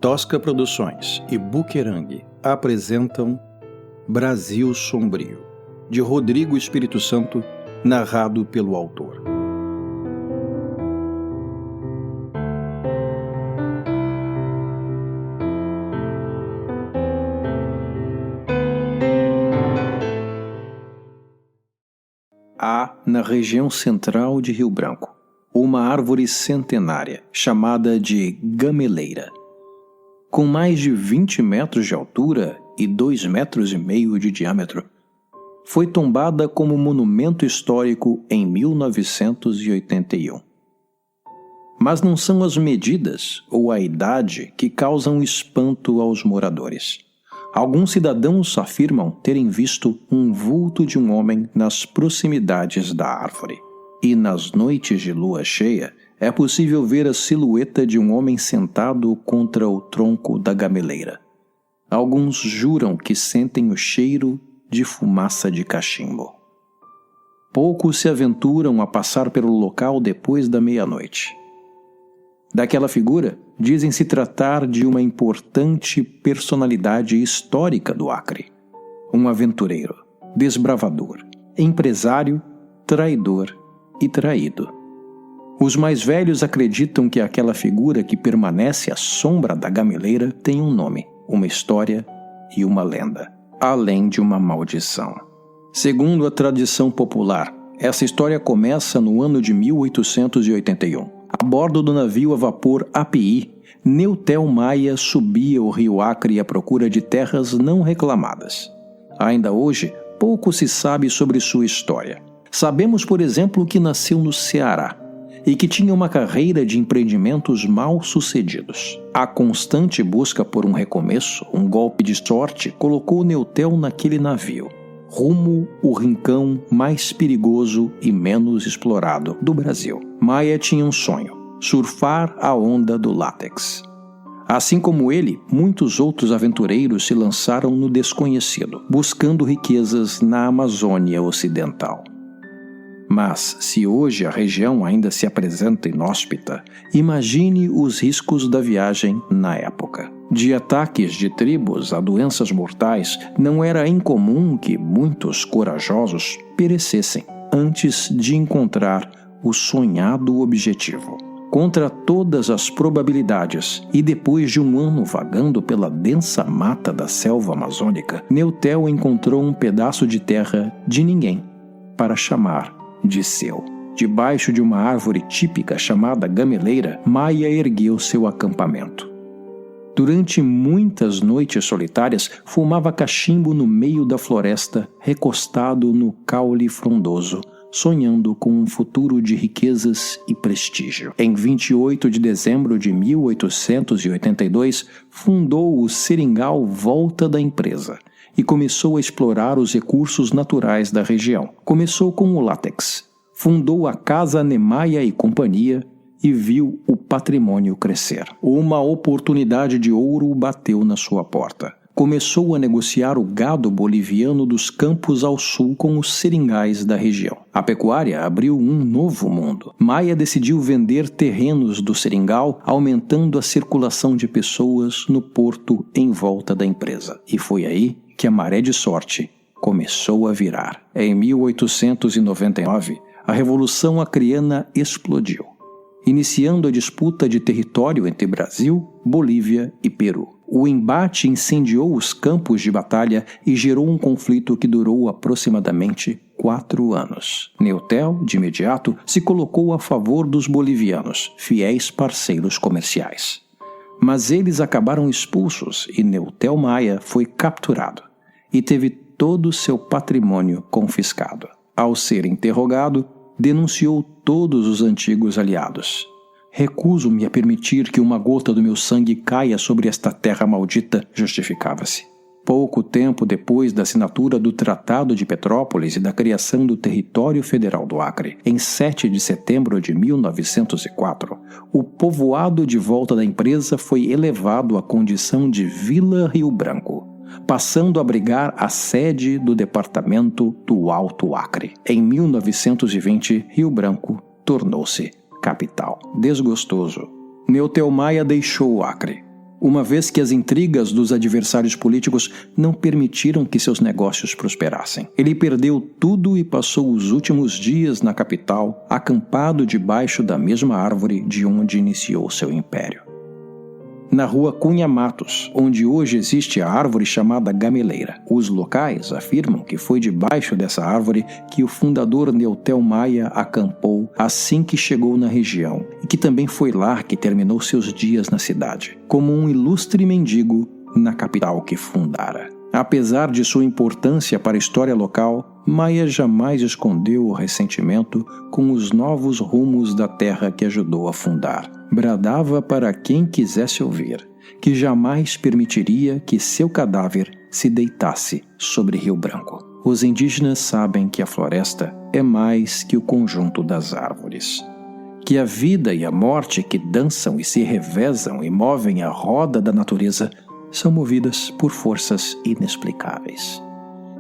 Tosca Produções e Buquerang apresentam Brasil Sombrio, de Rodrigo Espírito Santo, narrado pelo autor. Há, na região central de Rio Branco, uma árvore centenária chamada de gameleira. Com mais de 20 metros de altura e 2,5 metros de diâmetro, foi tombada como monumento histórico em 1981. Mas não são as medidas ou a idade que causam espanto aos moradores. Alguns cidadãos afirmam terem visto um vulto de um homem nas proximidades da árvore. E nas noites de lua cheia, é possível ver a silhueta de um homem sentado contra o tronco da gameleira. Alguns juram que sentem o cheiro de fumaça de cachimbo. Poucos se aventuram a passar pelo local depois da meia-noite. Daquela figura, dizem se tratar de uma importante personalidade histórica do Acre. Um aventureiro, desbravador, empresário, traidor e traído. Os mais velhos acreditam que aquela figura que permanece à sombra da gameleira tem um nome, uma história e uma lenda, além de uma maldição. Segundo a tradição popular, essa história começa no ano de 1881. A bordo do navio a vapor API, Neutel Maia subia o rio Acre à procura de terras não reclamadas. Ainda hoje, pouco se sabe sobre sua história. Sabemos, por exemplo, que nasceu no Ceará e que tinha uma carreira de empreendimentos mal sucedidos. A constante busca por um recomeço, um golpe de sorte, colocou Neutel naquele navio, rumo o rincão mais perigoso e menos explorado do Brasil. Maia tinha um sonho: surfar a onda do látex. Assim como ele, muitos outros aventureiros se lançaram no desconhecido, buscando riquezas na Amazônia Ocidental. Mas, se hoje a região ainda se apresenta inóspita, imagine os riscos da viagem na época. De ataques de tribos a doenças mortais, não era incomum que muitos corajosos perecessem antes de encontrar o sonhado objetivo. Contra todas as probabilidades, e depois de um ano vagando pela densa mata da selva amazônica, Neutel encontrou um pedaço de terra de ninguém para chamar de seu. Debaixo de uma árvore típica chamada gameleira, Maia ergueu seu acampamento. Durante muitas noites solitárias, fumava cachimbo no meio da floresta, recostado no caule frondoso, sonhando com um futuro de riquezas e prestígio. Em 28 de dezembro de 1882, fundou o Seringal Volta da Empresa e começou a explorar os recursos naturais da região. Começou com o látex, fundou a Casa Niemeyer e Companhia e viu o patrimônio crescer. Uma oportunidade de ouro bateu na sua porta. Começou a negociar o gado boliviano dos campos ao sul com os seringais da região. A pecuária abriu um novo mundo. Maia decidiu vender terrenos do seringal, aumentando a circulação de pessoas no porto em volta da empresa. E foi aí que a maré de sorte começou a virar. Em 1899, a Revolução Acreana explodiu, iniciando a disputa de território entre Brasil, Bolívia e Peru. O embate incendiou os campos de batalha e gerou um conflito que durou aproximadamente 4 anos. Neutel, de imediato, se colocou a favor dos bolivianos, fiéis parceiros comerciais. Mas eles acabaram expulsos e Neutel Maia foi capturado e teve todo o seu patrimônio confiscado. Ao ser interrogado, denunciou todos os antigos aliados. Recuso-me a permitir que uma gota do meu sangue caia sobre esta terra maldita, justificava-se. Pouco tempo depois da assinatura do Tratado de Petrópolis e da criação do Território Federal do Acre, em 7 de setembro de 1904, o povoado de Volta da Empresa foi elevado à condição de Vila Rio Branco, passando a abrigar a sede do departamento do Alto Acre. Em 1920, Rio Branco tornou-se capital. Desgostoso, Neutel Maia deixou o Acre. uma vez que as intrigas dos adversários políticos não permitiram que seus negócios prosperassem. Ele perdeu tudo e passou os últimos dias na capital, acampado debaixo da mesma árvore de onde iniciou seu império. Na rua Cunha Matos, onde hoje existe a árvore chamada Gameleira. Os locais afirmam que foi debaixo dessa árvore que o fundador Neutel Maia acampou assim que chegou na região, e que também foi lá que terminou seus dias na cidade, como um ilustre mendigo na capital que fundara. Apesar de sua importância para a história local, Maia jamais escondeu o ressentimento com os novos rumos da terra que ajudou a fundar. Bradava para quem quisesse ouvir que jamais permitiria que seu cadáver se deitasse sobre Rio Branco. Os indígenas sabem que a floresta é mais que o conjunto das árvores, que a vida e a morte que dançam e se revezam e movem a roda da natureza são movidas por forças inexplicáveis.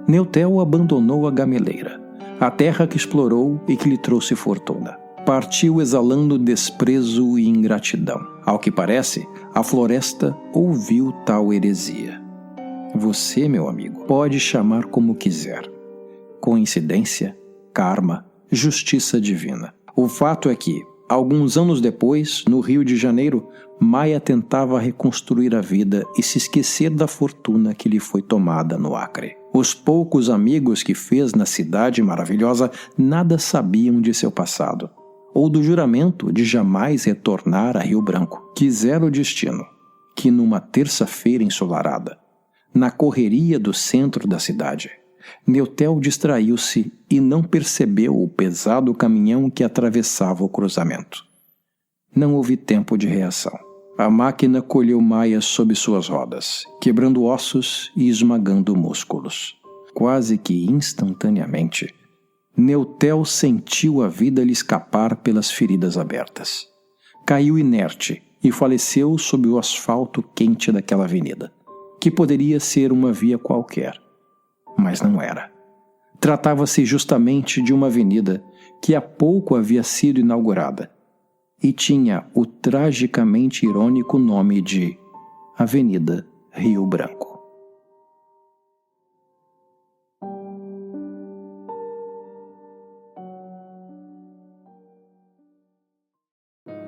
Neutel abandonou a Gameleira, a terra que explorou e que lhe trouxe fortuna. Partiu exalando desprezo e ingratidão. Ao que parece, a floresta ouviu tal heresia. Você, meu amigo, pode chamar como quiser. Coincidência, karma, justiça divina. O fato é que, alguns anos depois, no Rio de Janeiro, Maia tentava reconstruir a vida e se esquecer da fortuna que lhe foi tomada no Acre. Os poucos amigos que fez na cidade maravilhosa nada sabiam de seu passado, ou do juramento de jamais retornar a Rio Branco. Quisera o destino que, numa terça-feira ensolarada, na correria do centro da cidade, Neutel distraiu-se e não percebeu o pesado caminhão que atravessava o cruzamento. Não houve tempo de reação. A máquina colheu Maia sob suas rodas, quebrando ossos e esmagando músculos. Quase que instantaneamente, Neutel sentiu a vida lhe escapar pelas feridas abertas. Caiu inerte e faleceu sob o asfalto quente daquela avenida, que poderia ser uma via qualquer, mas não era. Tratava-se justamente de uma avenida que há pouco havia sido inaugurada e tinha o tragicamente irônico nome de Avenida Rio Branco.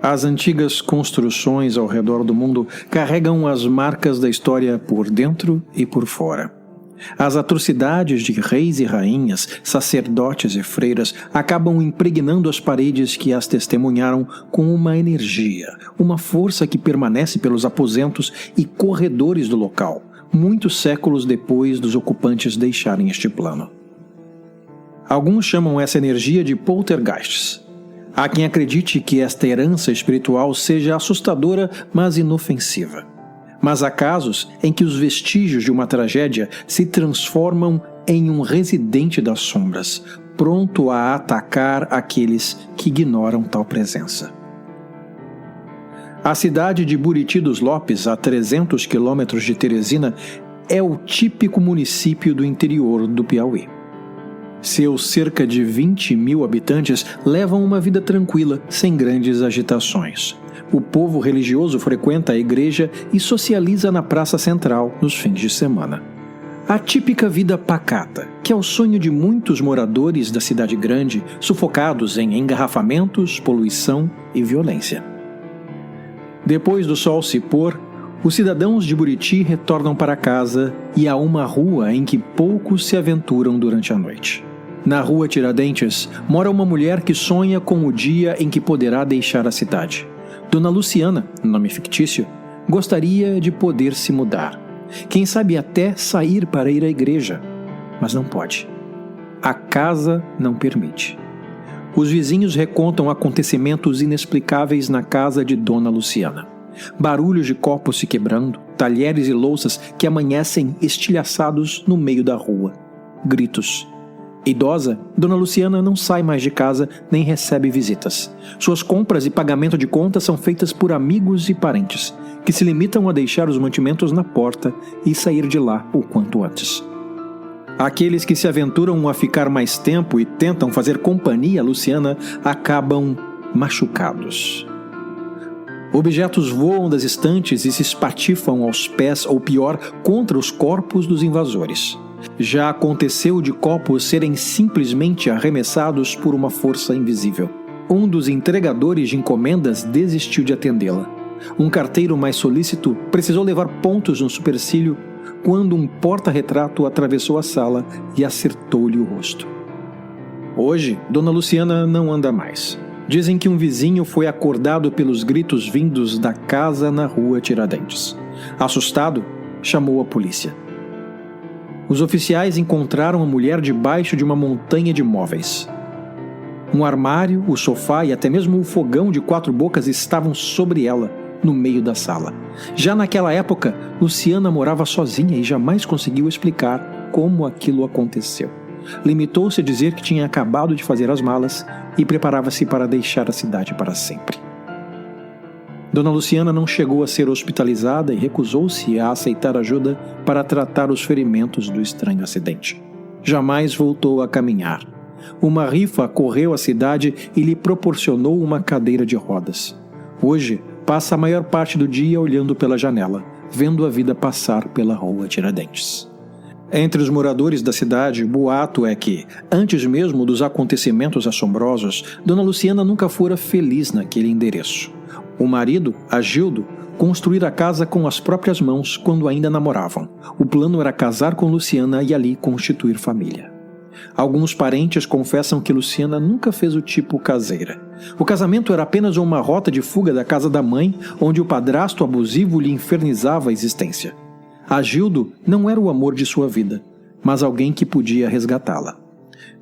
As antigas construções ao redor do mundo carregam as marcas da história por dentro e por fora. As atrocidades de reis e rainhas, sacerdotes e freiras acabam impregnando as paredes que as testemunharam com uma energia, uma força que permanece pelos aposentos e corredores do local, muitos séculos depois dos ocupantes deixarem este plano. Alguns chamam essa energia de poltergeists. Há quem acredite que esta herança espiritual seja assustadora, mas inofensiva. Mas há casos em que os vestígios de uma tragédia se transformam em um residente das sombras, pronto a atacar aqueles que ignoram tal presença. A cidade de Buriti dos Lopes, a 300 quilômetros de Teresina, é o típico município do interior do Piauí. Seus cerca de 20.000 habitantes levam uma vida tranquila, sem grandes agitações. O povo religioso frequenta a igreja e socializa na praça central nos fins de semana. A típica vida pacata, que é o sonho de muitos moradores da cidade grande, sufocados em engarrafamentos, poluição e violência. Depois do sol se pôr, os cidadãos de Buriti retornam para casa e há uma rua em que poucos se aventuram durante a noite. Na rua Tiradentes, mora uma mulher que sonha com o dia em que poderá deixar a cidade. Dona Luciana, nome fictício, gostaria de poder se mudar. Quem sabe até sair para ir à igreja, mas não pode. A casa não permite. Os vizinhos recontam acontecimentos inexplicáveis na casa de Dona Luciana. Barulhos de copos se quebrando, talheres e louças que amanhecem estilhaçados no meio da rua. Gritos. Idosa, Dona Luciana não sai mais de casa nem recebe visitas. Suas compras e pagamento de contas são feitas por amigos e parentes, que se limitam a deixar os mantimentos na porta e sair de lá o quanto antes. Aqueles que se aventuram a ficar mais tempo e tentam fazer companhia a Luciana acabam machucados. Objetos voam das estantes e se espatifam aos pés, ou pior, contra os corpos dos invasores. Já aconteceu de copos serem simplesmente arremessados por uma força invisível. Um dos entregadores de encomendas desistiu de atendê-la. Um carteiro mais solícito precisou levar pontos no supercílio quando um porta-retrato atravessou a sala e acertou-lhe o rosto. Hoje, Dona Luciana não anda mais. Dizem que um vizinho foi acordado pelos gritos vindos da casa na rua Tiradentes. Assustado, chamou a polícia. Os oficiais encontraram a mulher debaixo de uma montanha de móveis. Um armário, o sofá e até mesmo o fogão de 4 bocas estavam sobre ela, no meio da sala. Já naquela época, Luciana morava sozinha e jamais conseguiu explicar como aquilo aconteceu. Limitou-se a dizer que tinha acabado de fazer as malas e preparava-se para deixar a cidade para sempre. Dona Luciana não chegou a ser hospitalizada e recusou-se a aceitar ajuda para tratar os ferimentos do estranho acidente. Jamais voltou a caminhar. Uma rifa correu a cidade e lhe proporcionou uma cadeira de rodas. Hoje, passa a maior parte do dia olhando pela janela, vendo a vida passar pela rua Tiradentes. Entre os moradores da cidade, o boato é que, antes mesmo dos acontecimentos assombrosos, Dona Luciana nunca fora feliz naquele endereço. O marido, Agildo, construíra a casa com as próprias mãos quando ainda namoravam. O plano era casar com Luciana e ali constituir família. Alguns parentes confessam que Luciana nunca fez o tipo caseira. O casamento era apenas uma rota de fuga da casa da mãe, onde o padrasto abusivo lhe infernizava a existência. Agildo não era o amor de sua vida, mas alguém que podia resgatá-la.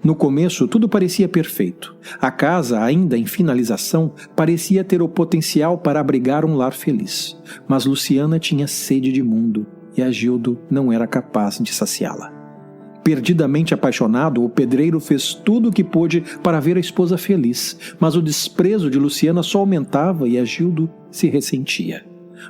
No começo, tudo parecia perfeito. A casa, ainda em finalização, parecia ter o potencial para abrigar um lar feliz. Mas Luciana tinha sede de mundo e Agildo não era capaz de saciá-la. Perdidamente apaixonado, o pedreiro fez tudo o que pôde para ver a esposa feliz, mas o desprezo de Luciana só aumentava e Agildo se ressentia.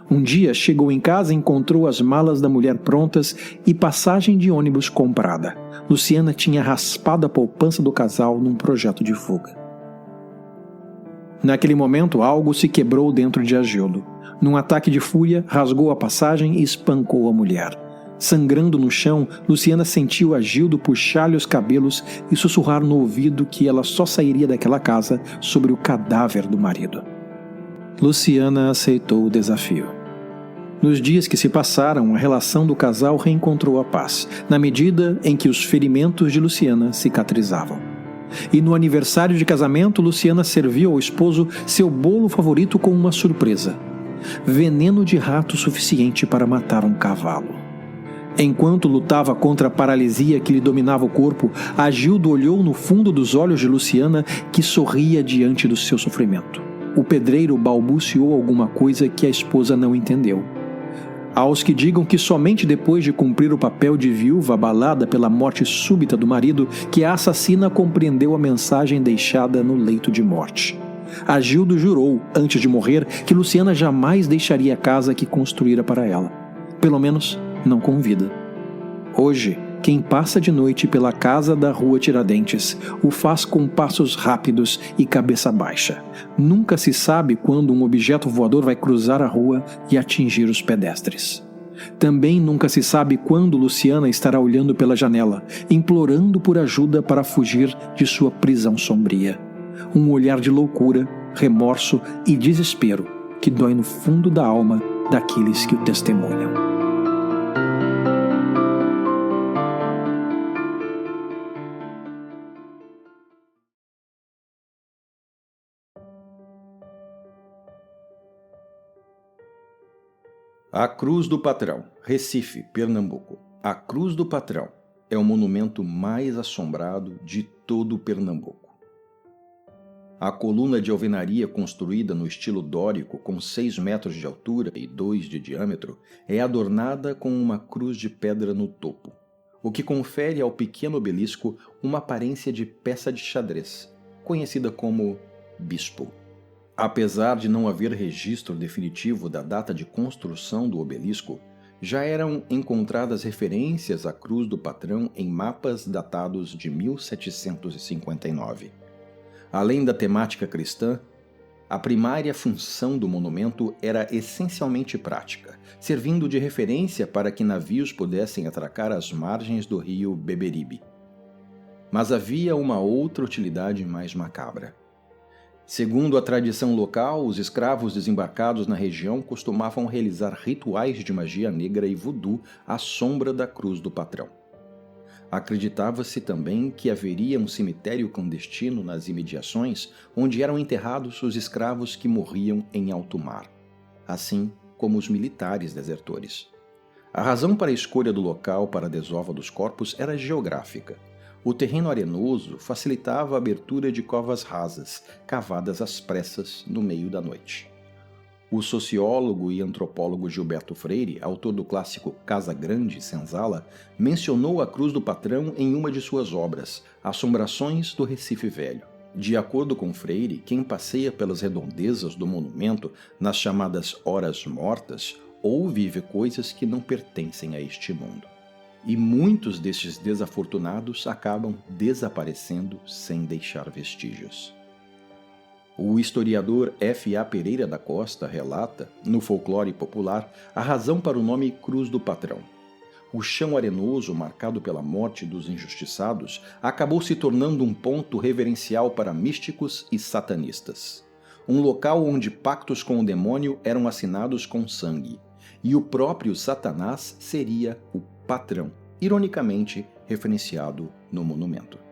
Um dia chegou em casa e encontrou as malas da mulher prontas e passagem de ônibus comprada. Luciana tinha raspado a poupança do casal num projeto de fuga. Naquele momento, algo se quebrou dentro de Agildo. Num ataque de fúria, rasgou a passagem e espancou a mulher. Sangrando no chão, Luciana sentiu Agildo puxar-lhe os cabelos e sussurrar no ouvido que ela só sairia daquela casa sobre o cadáver do marido. Luciana aceitou o desafio. Nos dias que se passaram, a relação do casal reencontrou a paz, na medida em que os ferimentos de Luciana cicatrizavam. E no aniversário de casamento, Luciana serviu ao esposo seu bolo favorito com uma surpresa: veneno de rato suficiente para matar um cavalo. Enquanto lutava contra a paralisia que lhe dominava o corpo, Agildo olhou no fundo dos olhos de Luciana, que sorria diante do seu sofrimento. O pedreiro balbuciou alguma coisa que a esposa não entendeu. Aos que digam que somente depois de cumprir o papel de viúva abalada pela morte súbita do marido, que a assassina compreendeu a mensagem deixada no leito de morte. Agildo jurou, antes de morrer, que Luciana jamais deixaria a casa que construíra para ela. Pelo menos, não com vida. Hoje, quem passa de noite pela casa da rua Tiradentes o faz com passos rápidos e cabeça baixa. Nunca se sabe quando um objeto voador vai cruzar a rua e atingir os pedestres. Também nunca se sabe quando Luciana estará olhando pela janela, implorando por ajuda para fugir de sua prisão sombria. Um olhar de loucura, remorso e desespero que dói no fundo da alma daqueles que o testemunham. A Cruz do Patrão, Recife, Pernambuco. A Cruz do Patrão é o monumento mais assombrado de todo o Pernambuco. A coluna de alvenaria construída no estilo dórico com 6 metros de altura e 2 de diâmetro é adornada com uma cruz de pedra no topo, o que confere ao pequeno obelisco uma aparência de peça de xadrez, conhecida como bispo. Apesar de não haver registro definitivo da data de construção do obelisco, já eram encontradas referências à Cruz do Patrão em mapas datados de 1759. Além da temática cristã, A primária função do monumento era essencialmente prática, servindo de referência para que navios pudessem atracar às margens do rio Beberibe. Mas havia uma outra utilidade mais macabra. Segundo a tradição local, os escravos desembarcados na região costumavam realizar rituais de magia negra e voodoo à sombra da cruz do patrão. Acreditava-se também que haveria um cemitério clandestino nas imediações onde eram enterrados os escravos que morriam em alto mar, assim como os militares desertores. A razão para a escolha do local para a desova dos corpos era geográfica. O terreno arenoso facilitava a abertura de covas rasas, cavadas às pressas no meio da noite. O sociólogo e antropólogo Gilberto Freire, autor do clássico Casa Grande, Senzala, mencionou a Cruz do Patrão em uma de suas obras, Assombrações do Recife Velho. De acordo com Freire, quem passeia pelas redondezas do monumento nas chamadas horas mortas ouve e vê coisas que não pertencem a este mundo. E muitos destes desafortunados acabam desaparecendo sem deixar vestígios. O historiador F.A. Pereira da Costa relata, no folclore popular, a razão para o nome Cruz do Patrão. O chão arenoso, marcado pela morte dos injustiçados, acabou se tornando um ponto reverencial para místicos e satanistas. Um local onde pactos com o demônio eram assinados com sangue, e o próprio Satanás seria o patrão, ironicamente referenciado no monumento.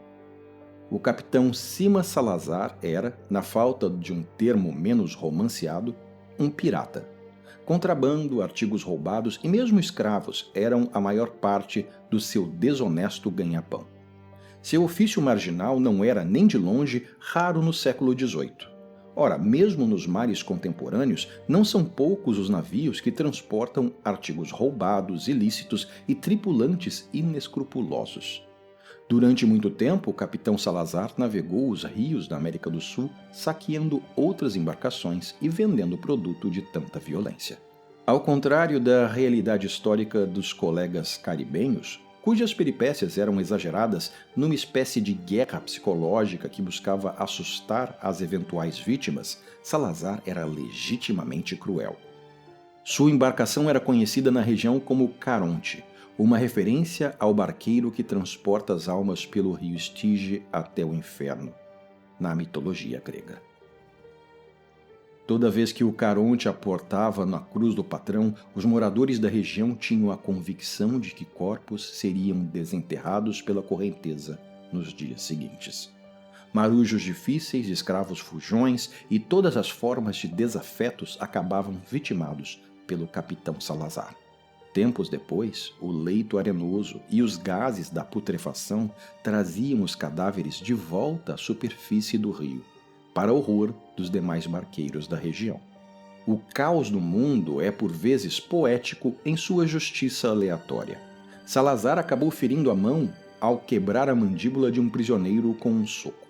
O capitão Simas Salazar era, na falta de um termo menos romanceado, um pirata. Contrabando, artigos roubados e mesmo escravos eram a maior parte do seu desonesto ganha-pão. Seu ofício marginal não era nem de longe raro no século XVIII. Ora, mesmo nos mares contemporâneos, não são poucos os navios que transportam artigos roubados, ilícitos e tripulantes inescrupulosos. Durante muito tempo, o capitão Salazar navegou os rios da América do Sul, saqueando outras embarcações e vendendo produto de tanta violência. Ao contrário da realidade histórica dos colegas caribenhos, cujas peripécias eram exageradas numa espécie de guerra psicológica que buscava assustar as eventuais vítimas, Salazar era legitimamente cruel. Sua embarcação era conhecida na região como Caronte, uma referência ao barqueiro que transporta as almas pelo rio Estige até o inferno, na mitologia grega. Toda vez que o Caronte aportava na Cruz do Patrão, os moradores da região tinham a convicção de que corpos seriam desenterrados pela correnteza nos dias seguintes. Marujos difíceis, escravos fujões e todas as formas de desafetos acabavam vitimados pelo capitão Salazar. Tempos depois, o leito arenoso e os gases da putrefação traziam os cadáveres de volta à superfície do rio, para horror dos demais barqueiros da região. O caos do mundo é por vezes poético em sua justiça aleatória. Salazar acabou ferindo a mão ao quebrar a mandíbula de um prisioneiro com um soco.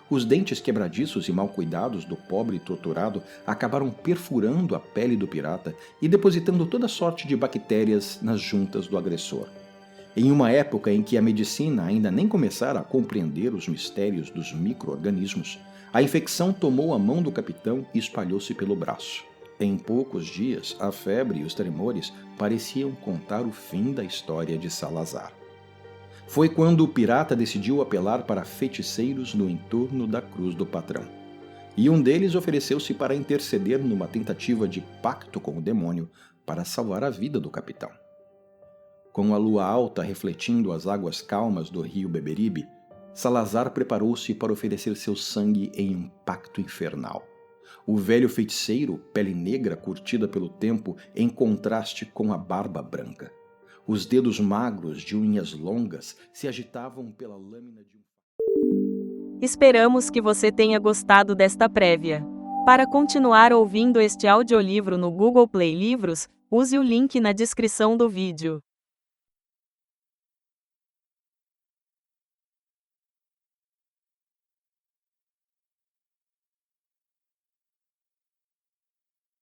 Os dentes quebradiços e mal cuidados do pobre torturado acabaram perfurando a pele do pirata e depositando toda sorte de bactérias nas juntas do agressor. Em uma época em que a medicina ainda nem começara a compreender os mistérios dos micro-organismos, a infecção tomou a mão do capitão e espalhou-se pelo braço. Em poucos dias, a febre e os tremores pareciam contar o fim da história de Salazar. Foi quando o pirata decidiu apelar para feiticeiros no entorno da Cruz do Patrão. E um deles ofereceu-se para interceder numa tentativa de pacto com o demônio para salvar a vida do capitão. Com a lua alta refletindo as águas calmas do rio Beberibe, Salazar preparou-se para oferecer seu sangue em um pacto infernal. O velho feiticeiro, pele negra curtida pelo tempo em contraste com a barba branca. Os dedos magros de unhas longas se agitavam pela lâmina de um... Esperamos que você tenha gostado desta prévia. Para continuar ouvindo este audiolivro no Google Play Livros, use o link na descrição do vídeo.